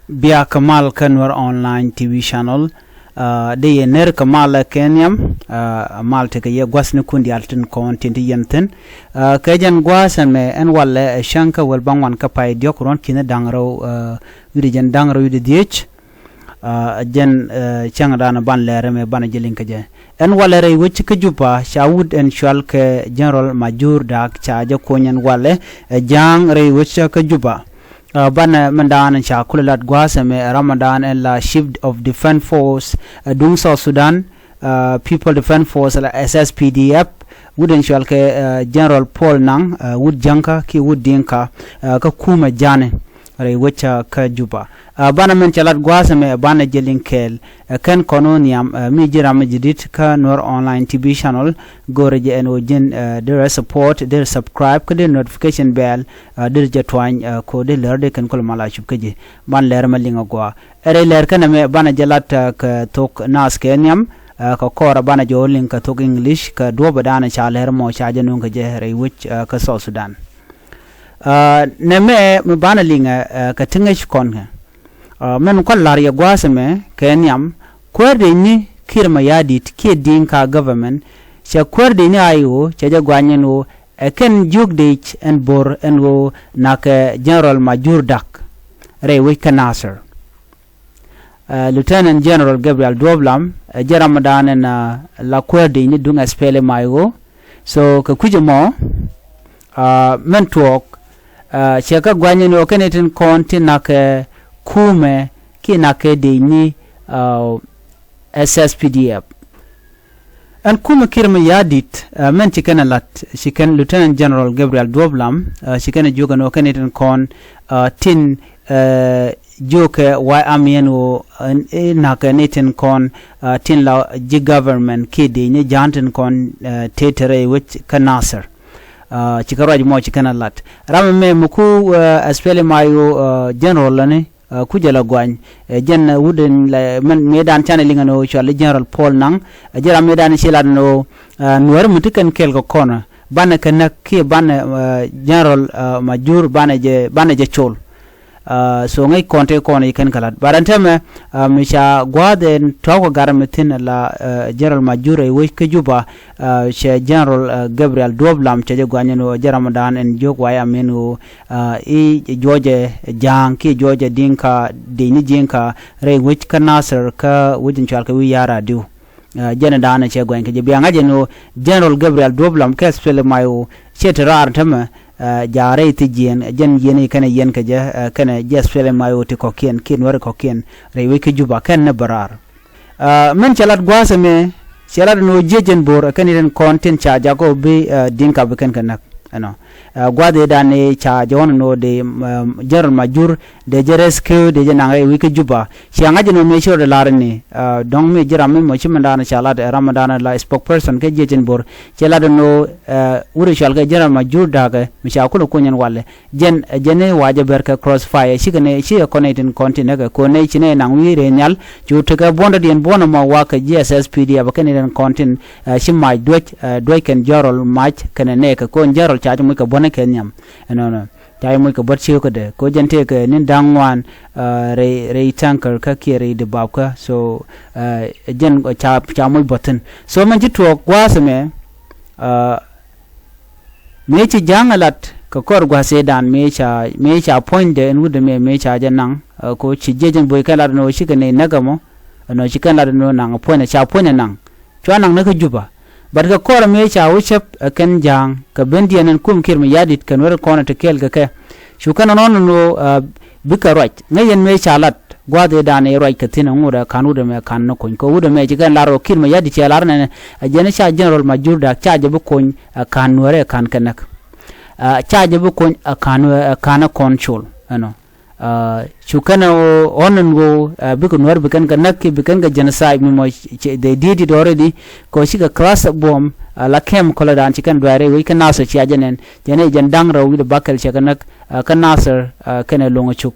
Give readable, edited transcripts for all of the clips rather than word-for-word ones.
Bia Kamal Nuer online TV channel de ye ner Kamal Kenyam mal te ye gwasne kundi altin content yenten kajan gwasan me en walle shanka wal bangwan kapay diokron kina dangro widi jan dangro widi diech jen changdana ban lere me ban jelin kaje en walle re wich ka juba shawud en shwal ke general majur dak chaja konyan walle jang re wich ka juba bana mandan cha kulalat gwasame ramadan and la shift of defense force dung South Sudan people defense force la SSPDF wooden shalke general Paul nang wood janka ki wood dinka ka kuma jane re wacha ka juba bana men chalat gwasame bana jelinkel ken kononiam mi jira majidit ka Nuer online TV channel goreje en ojen their support their subscribe ka their notification bell their jetwan ko de lerde ken kol mala chupkeje ban ler malinga gwa ere ler kana me bana jalat ka thoknath kenyam ka kora bana jolin ka thok English ka do badana cha ler mo cha jenu ka je re wich ka South Sudan neme mbana linga ka tingesh konga men ko lar ya gwasame kenyam kwerde ni kiir mayardit ki dinka government cha kwerde ni ayo cha gɔany no ɛkɛn jugdech en bor en wo naka general majur dak re we Naser lieutenant general Gabriel Doblam jaramadan na la kwerde ni dung SPLM IO so ka kujemo men tuok cheka gɔany no kenetin konti naka kume ki nake de ni SSPDF and kume kiir mayardit men chikena lat chiken lieutenant general Gabriel Doblam chikena joga no kenetin kon tin joke wa amieno nake netin kon tin la ji government ki de ni janten kon tetere which Naser chikaraj mo chikena lat rame muku SPLM IO general lane kujala gɔany jen wooden men medan channeling no chal general Paul nang jara medan shilad no Nuer mutikan kel ko kona bana kana ki bana general majur bana je chol so ngai konte kona iken kalat barantame misha gwaden tawo garmetin la general majur e we ke juba she general Gabriel Doblam che gɔany no jaramadan en jog waya menu e joje jang ki joje dinka de ni jinka re which Naser ka wujin chalka wi yara du jena dana che gɔany ke bianga jeno general Gabriel Doblam ke SPLM IO che terar tama jare ti jen yene kana yen ka je kana SPLM IO ti kokien kin wor kokien re we ke juba kan na barar men chalat gwasame chalat no jejen bor kan ren content cha jago be dinka be kan kanak ano gwade dane cha jon no de general majur de jeresque de jenanga we ke juba chianga jeno me sure de larni dong me jira me mo chimanda na chalat ramadan la spokesperson ke jejen bor chalat no uri shalga general majur daga mi cha ko kunyen walle jene waje berka crossfire shigane shi connecting continent ko ne chine nang wi renyal jutaka bonda den bona ma waka SSPD abakane den content shimai dwek ken jarol match kana ne ka ko jarol cha mu ka bona kenyam no tay mu ka botchi ko de ko jente ka nin dangwan re tanker ka kire de babka so jen ko cha mu boten so man jitwo gwasame me ci jangalat ka kor gwase dan me cha point de en wude me cha janang ko ci jejen boy kala no shi ne nagamo no shi kala no nang point cha point nang chwanang na ka juba bar ka kor me cha wuchep kan jang ka bendianen kum kiir mayardit kan wer kona te kel ka shu kana non no bika right ngayen me cha lat gwade dane right ka tin ngura kanu de me kan no kon ko wude me jigan laro kiir mayardit cha lar ne jene cha general majur da cha je bu kon kan wore kan kanak cha je bu kon kana control ano shukana onan go biko Nuer bikan ka nakki bikan ka genocide mo they did it already ko shiga class bomb la kem kola dan chikan dware we kan Naser chi ajanen jene jandang raw wi bakal chi kanak kan Naser kana longo chuk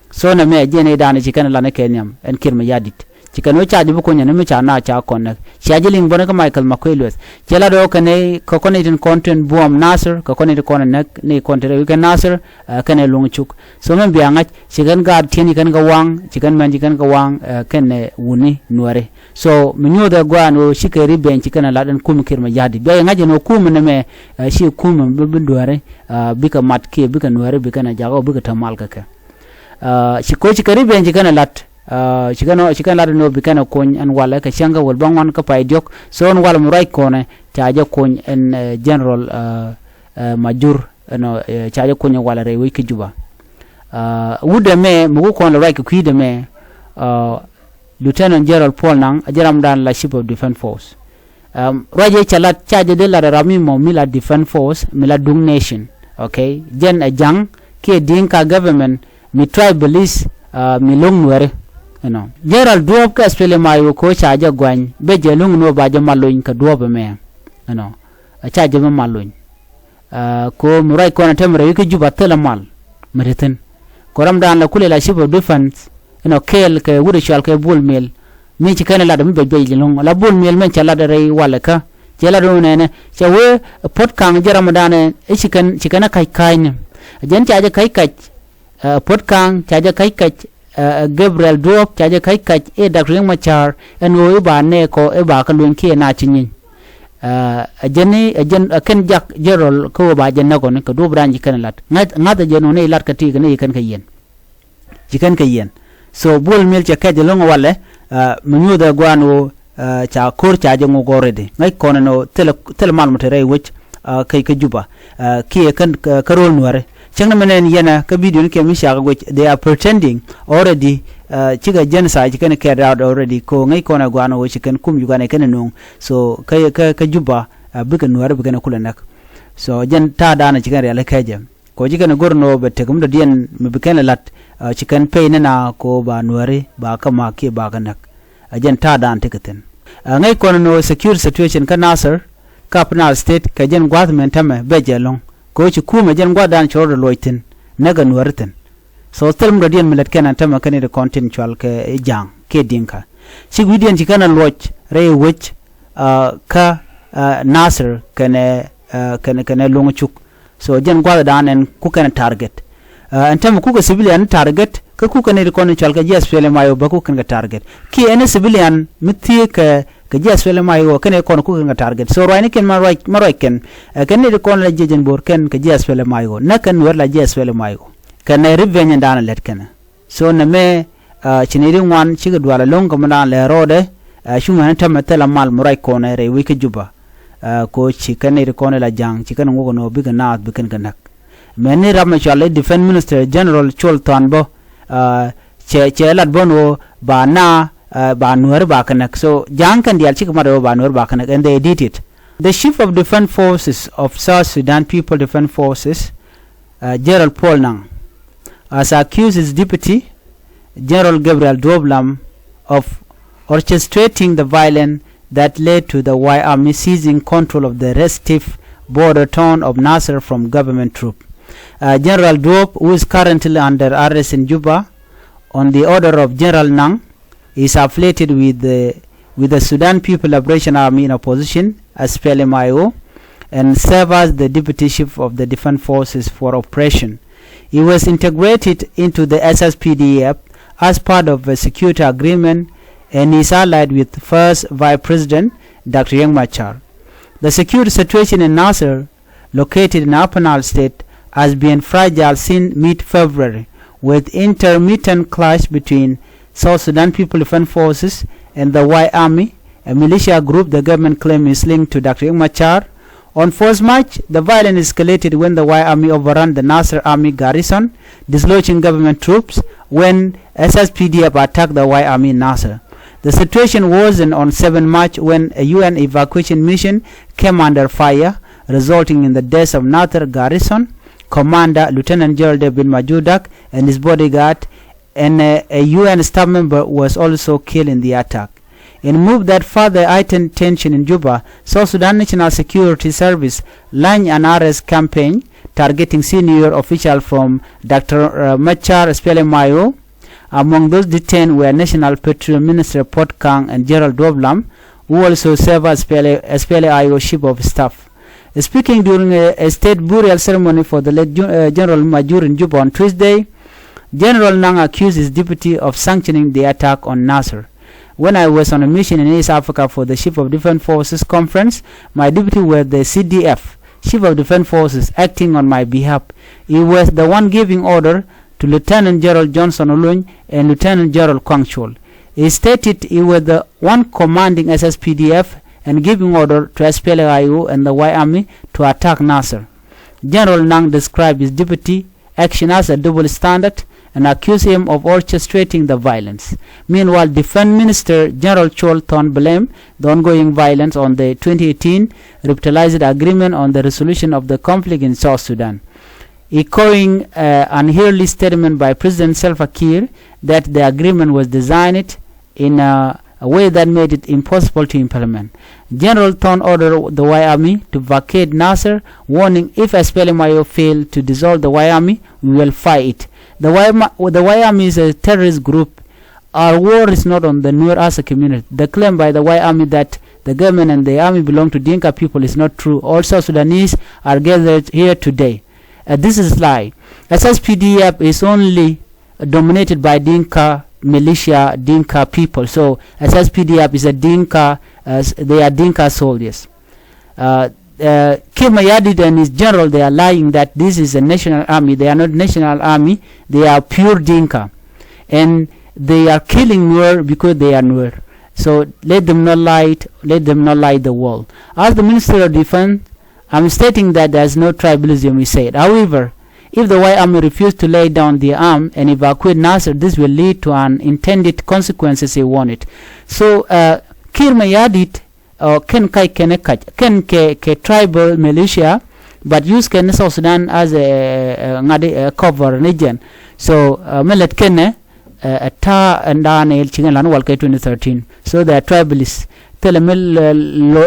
so na me jene dan chi kan la ne kenyam en kiir mayardit chikano charge bu kunya ne cha na cha connect chajeling bona ka Michael Makwelwes chela do kane ko connecting content buam Naser ko connect connect ne content we can Naser kane lungchuk so men bianga chikan ga tieni kan ga wang chikan man chikan ga wang kane wuni nuare so minyo da gwano shikari ben chikan ladan kum kirma yadi be ngaje no kum ne me shi kum bu duare bika matke bika nuare bika na jago bika tamal ka shiko chikari ben chikan lat chikan lada no bikana kon an wala ka shanga wal bangwan ka pay diok so on wala muray kone taaja kon en general majur no taaja kon wala rewi ke juba wude me mugo kon la right ku de me lieutenant general Paul nang ajaram dan la chief of defense force raje chalat taaja de la rami mo mila defense force mila dung nation okay jen a jang ke dinka government mi tribalist mi long nuere no Gerald duob ka SPLM IO ko chaja gɔany be jelung no ba jama loin ka duob me no chaja ma maloin ko murai ko na temre yake juba tela mal mereten ko ramdan la kule la shibo defense no kel ke wude shal ke bul mel mi ci kana la dum be be jelung la bul mel men chala da rei wala ka jela do ne che we pot kang jaram dane e cikana kai kai ne jen chaja kai kai pot kang chaja kai kai Gabriel Duop chaja kai kai Dr. Machar en wo ba ne ko e ba ka lun ke na cinin ajeni ajen ken jak jerol ko ba jen na ko ne ko do branji kan lat ngata jeno ne lat ka ti ne kan ka yen jikan ka yen so bol mil cha ka de long wala menu da gwano cha kor cha je ngo gorede ngai kono no tel mal mutere wich kai ka juba ki kan karol nuare changna menen yana ka video ke mi shaga which they are pretending already chiga genocide chicken carried out already ko ngai kona gwana wo chicken kum yugane kan no so ka juba bikan nuare bikan kula nak so jen ta dana chicken real kaje ko chicken gorno be tegum do dien mi bikan lat chicken pay na ko ba nuare ba kama ke ba ganak jen ta dan tikaten ngai kona no secure situation ka Naser Kapnal state ka jen government tame bejelong ko ci kuma jen gwadan choro loitin naga nuarten so telm do dien milet kenan tama kane de content chwal ke jang ke dinka ci gudien ci kana loch re wech ka Naser kane longo chuk so jen gwadan en ku kana target en tama ku ko civilian target ka ku kane de content chwal ke SPLM IO ba ku kana target ki ene civilian mitti ka SPLM IO kene kono ku nga target so roine ken maroy ken ken ne kon la jejen bor ken ka SPLM IO na ken wer la SPLM IO ken ne revenge ndana let ken so na me chiniri wan chiga dwala longo mona le rode shuma na tamatela mal maroy kono re wike juba ko chikan ne kono la jang chikan ngo no biga na biken kanak me ne ram chale defense minister general chol tanbo che lat bono ba na ba Nuer ba kanak so jang kan dial chik maro ba Nuer ba kanak and they did it. The chief of defense forces of South Sudan People Defense Forces Gerald Paul Nang has accused his deputy General Gabriel Doblam of orchestrating the violence that led to the Y Army seizing control of the restive border town of Naser from government troops. General Dob, who is currently under arrest in Juba on the order of General Nang, is affiliated with the Sudan People Liberation Army in opposition, SPLM IO, and serves as the deputy chief of the defense forces for operation. He was integrated into the SSPDF as part of a security agreement and is allied with first Vice President Dr. Riek Machar. The security situation in Naser, located in Upper Nile State, has been fragile since mid-February, with intermittent clash between South Sudan People Defense Forces and the Y Army, a militia group the government claims is linked to Dr. Machar. On 1st March, the violence escalated when the Y Army overran the Naser Army garrison, dislodging government troops when SSPDF attacked the Y Army in Naser. The situation worsened on 7 March when a UN evacuation mission came under fire, resulting in the death of Naser Garrison, Commander Lieutenant General David Majudak, and his bodyguard, and a UN staff member was also killed in the attack. In a move that further heightened tension in Juba, South Sudan National Security Service launched an arrest campaign targeting senior officials from Dr. Machar SPLM IO Among those detained were National Petroleum Minister Port Kang and Gerald Dwoblam, who also served as SPLM IO Chief of Staff. Speaking during a state burial ceremony for the late General Majur in Juba on Tuesday, General Nang accused his deputy of sanctioning the attack on Naser. When I was on a mission in East Africa for the Chief of Defense Forces conference, my deputy was the CDF, Chief of Defense Forces, acting on my behalf. He was the one giving order to Lieutenant General Johnson Oluny and Lieutenant General Kwangchol. He stated he was the one commanding SSPDF and giving order to SPLM IO and the Y Army to attack Naser. General Nang described his deputy action as a double standard and accused him of orchestrating the violence. Meanwhile, Defense Minister General Chol Thon blamed the ongoing violence on the 2018 revitalized agreement on the resolution of the conflict in South Sudan, echoing an early statement by President Salva Kiir that the agreement was designed in a way that made it impossible to implement. General Thon ordered the Y Army to vacate Naser, warning if SPLM IO failed to dissolve the Y Army, we will fight it. The Y Army is a terrorist group. Our war is not on the Nuer as a community. The claim by the Y Army that the government and the army belong to Dinka people is not true. All South Sudanese are gathered here today. This is lie. SSPDF is only dominated by Dinka militia, Dinka people. So SSPDF is a Dinka, they are Dinka soldiers. Mayardit and his general, they are lying that this is a national army. They are not national army. They are pure Dinka, and they are killing Nuer because they are Nuer. So let them not lie. Let them not lie the world. As the Minister of Defense, I'm stating that there is no tribalism. He said. However, if the White Army refused to lay down their arm and evacuate Naser, this will lead to unintended consequences. He wanted. So kiir Mayardit ken ke tribal militia, but use ken South Sudan as a cover region. So melet kenne ta ndan el chingalan walke 2013. So they are tribalists. Telemel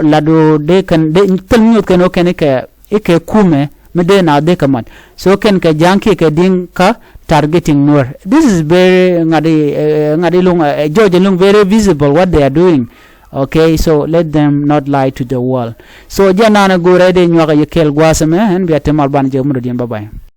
lado de kan de telmut ken okene ke kume medena de kaman. So ken ke janki ke dinka targeting Nuer. This is very ngadi lung George lung very visible what they are doing. Okay, so let them not lie to the world. So jana na go ready nyoga yekel gwasame and biatemal ban je mudo bye bye.